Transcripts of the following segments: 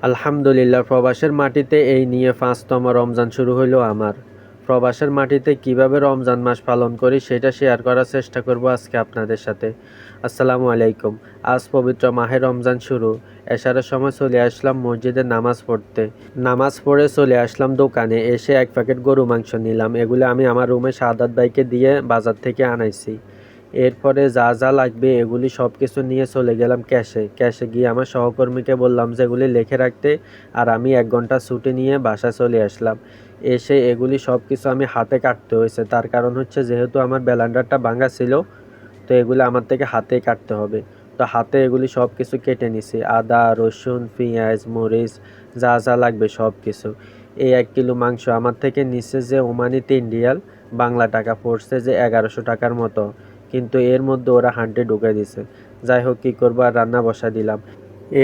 আলহামদুলিল্লাহ, প্রবাসের মাটিতে এই নিয়ে ৫তম রমজান শুরু হইল আমার। প্রবাসের মাটিতে কিভাবে রমজান মাস পালন করি সেটা শেয়ার করার চেষ্টা করব আজকে আপনাদের সাথে। আসসালামু আলাইকুম। আজ পবিত্র মাহে রমজান শুরু। এশারের সময় চলে আসলাম মসজিদে নামাজ পড়তে। নামাজ পড়ে চলে আসলাম দোকানে, এসে ১ প্যাকেট গরু মাংস নিলাম। এগুলো আমি আমার রুমে শাহাদাত ভাইকে দিয়ে বাজার থেকে আনাইছি। এরপরে যা যা লাগবে এগুলি সব কিছু নিয়ে চলে গেলাম ক্যাশে গিয়ে আমার সহকর্মীকে বললাম যে এগুলি লিখে রাখতে, আর আমি ১ ঘন্টা ছুটি নিয়ে বাসায় চলে আসলাম। এসে এগুলি সব কিছু আমি হাতে কাটতে হয়েছে, তার কারণ হচ্ছে যেহেতু আমার ব্লেন্ডারটা ভাঙা ছিল, তো এগুলো আমার থেকে হাতেই কাটতে হবে। তো হাতে এগুলি সব কিছু কেটে নিছি, আদা, রসুন, পেঁয়াজ, মরিচ, যা যা লাগবে সব কিছু। এই ১ কিলো মাংস আমার থেকে নিচ্ছে যে ওমানি ৩ রিয়াল, বাংলা টাকা পড়ছে যে ১১০০ টাকার মতো, কিন্তু এর মধ্যে ওরা হান্ডি ঢুকে দিছে। যাই হোক, কী করবো, আর রান্না বসা দিলাম।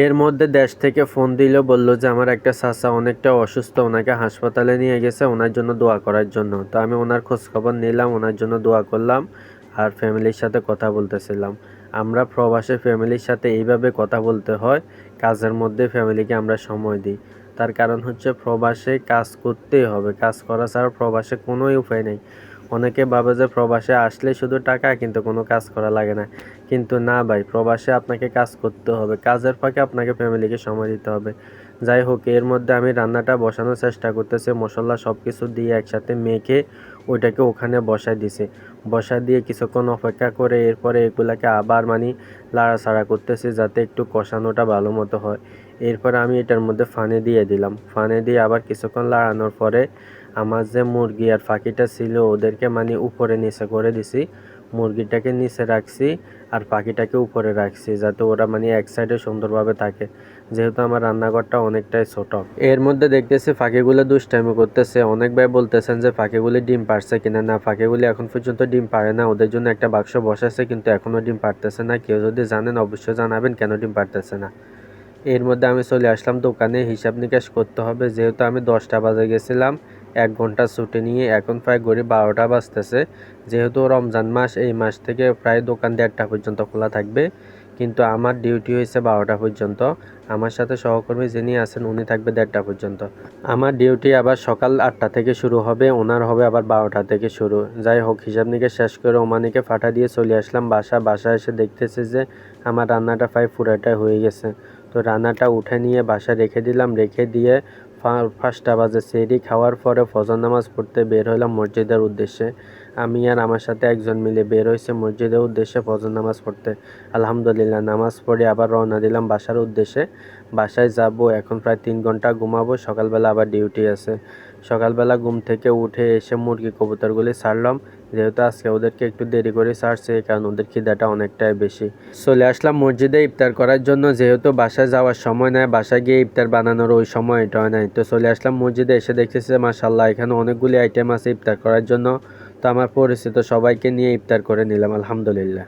এর মধ্যে দেশ থেকে ফোন দিল, বলল যে আমার একটা চাচা অনেকটা অসুস্থ, ওনাকে হাসপাতালে নিয়ে গেছে, ওনার জন্য দোয়া করার জন্য। তো আমি ওনার খোঁজখবর নিলাম, ওনার জন্য দোয়া করলাম, আর ফ্যামিলির সাথে কথা বলতেছিলাম। আমরা প্রবাসী ফ্যামিলির সাথে এইভাবে কথা বলতে হয়, কাজের মধ্যে ফ্যামিলিকে আমরা সময় দিই। তার কারণ হচ্ছে প্রবাসে কাজ করতেই হবে, কাজ করা ছাড়া প্রবাসে কোনো উপায় নেই। অনেকে ভাবে যে প্রবাসে আসলে শুধু টাকা, কিন্তু কোনো কাজ করা লাগে না। কিন্তু না ভাই, প্রবাসে আপনাকে কাজ করতে হবে, কাজের ফাঁকে আপনাকে ফ্যামিলিকে সময় দিতে হবে। যাই হোক, এর মধ্যে আমি রান্নাটা বসানোর চেষ্টা করতেছি, মশলা সব কিছু দিয়ে একসাথে মেখে ওইটাকে ওখানে বসাই দিছি। বসায় দিয়ে কিছুক্ষণ অপেক্ষা করে এরপরে এগুলাকে আবার লাড়াচাড়া করতেছি যাতে একটু কষানোটা ভালো মতো হয়। এরপরে আমি এটার মধ্যে ফানি দিয়ে দিলাম। ফানি দিয়ে আবার কিছুক্ষণ লাড়ানোর পরে আমার যে মুরগি আর পাখিটা ছিল ওদেরকে উপরে নিচে করে দিছি। মুরগিটাকে নিচে রাখছি আর পাখিটাকে উপরে রাখছি, যাতে ওরা এক সাইডে সুন্দরভাবে থাকে, যেহেতু আমার রান্নাঘরটা অনেকটাই ছোট। এর মধ্যে দেখতেছি পাখিগুলো দুষ্টামি করতেছে। অনেক ভাই বলতেছেন যে পাখিগুলি ডিম পারছে কিনা। না, পাখিগুলি এখন পর্যন্ত ডিম পারে না। ওদের জন্য একটা বাক্স বসাচ্ছে, কিন্তু এখনও ডিম পারতেছে না। কেউ যদি জানেন অবশ্যই জানাবেন কেন ডিম পারতেছে না। এর মধ্যে আমি চলে আসলাম দোকানে, হিসাব নিকাশ করতে হবে, যেহেতু আমি 10টা বাজে গেছিলাম 1 ঘন্টা ছুটি নিয়ে, এখন প্রায় ঘড়ি 12টা বাজতেছে। যেহেতু রমজান মাস, এই মাস থেকে প্রায় দোকান 1:30 পর্যন্ত খোলা থাকবে, কিন্তু আমার ডিউটি হয়েছে 12টা পর্যন্ত। আমার সাথে সহকর্মী যিনি আছেন উনি থাকবে 1:30 পর্যন্ত। আমার ডিউটি আবার সকাল 8টা থেকে শুরু হবে, ওনার হবে আবার 12টা থেকে শুরু। যাই হোক, হিসাব নিকাশ শেষ করে ওমানিকে ফাটা দিয়ে চলে আসলাম বাসায় এসে দেখতেছি যে আমার রান্নাটা প্রায় পুরাটাই হয়ে গেছে। তো রান্নাটা উঠে নিয়ে বাসায় রেখে দিলাম। রেখে দিয়ে 5টা বাজে সেহরি খাওয়ার পরে ফজর নামাজ পড়তে বের হলাম মসজিদের উদ্দেশ্যে। আমি আর আমার সাথে একজন মিলে বের হয়েছে মসজিদের উদ্দেশ্যে ফজর নামাজ পড়তে। আলহামদুলিল্লাহ, নামাজ পড়ে আবার রওনা দিলাম বাসার উদ্দেশ্যে। বাসায় যাব, এখন প্রায় 3 ঘন্টা ঘুমাবো, সকালবেলা আবার ডিউটি আছে। সকালবেলা ঘুম থেকে উঠে এসে মুরগি কবুতরগুলি ছাড়লাম, যেহেতু আজকে ওদেরকে একটু দেরি করে ছাড়ছে, এই কারণে ওদের খিদাটা অনেকটাই বেশি। চলে আসলাম মসজিদে ইফতার করার জন্য, যেহেতু বাসায় যাওয়ার সময় নাই, বাসায় গিয়ে ইফতার বানানোর ওই সময়টা নাই। তো চলে আসলাম মসজিদে, এসে দেখতেছি মাশাআল্লাহ এখানে অনেকগুলি আইটেম আছে ইফতার করার জন্য। তো আমার পরিচিত সবাইকে নিয়ে ইফতার করে নিলাম, আলহামদুলিল্লাহ।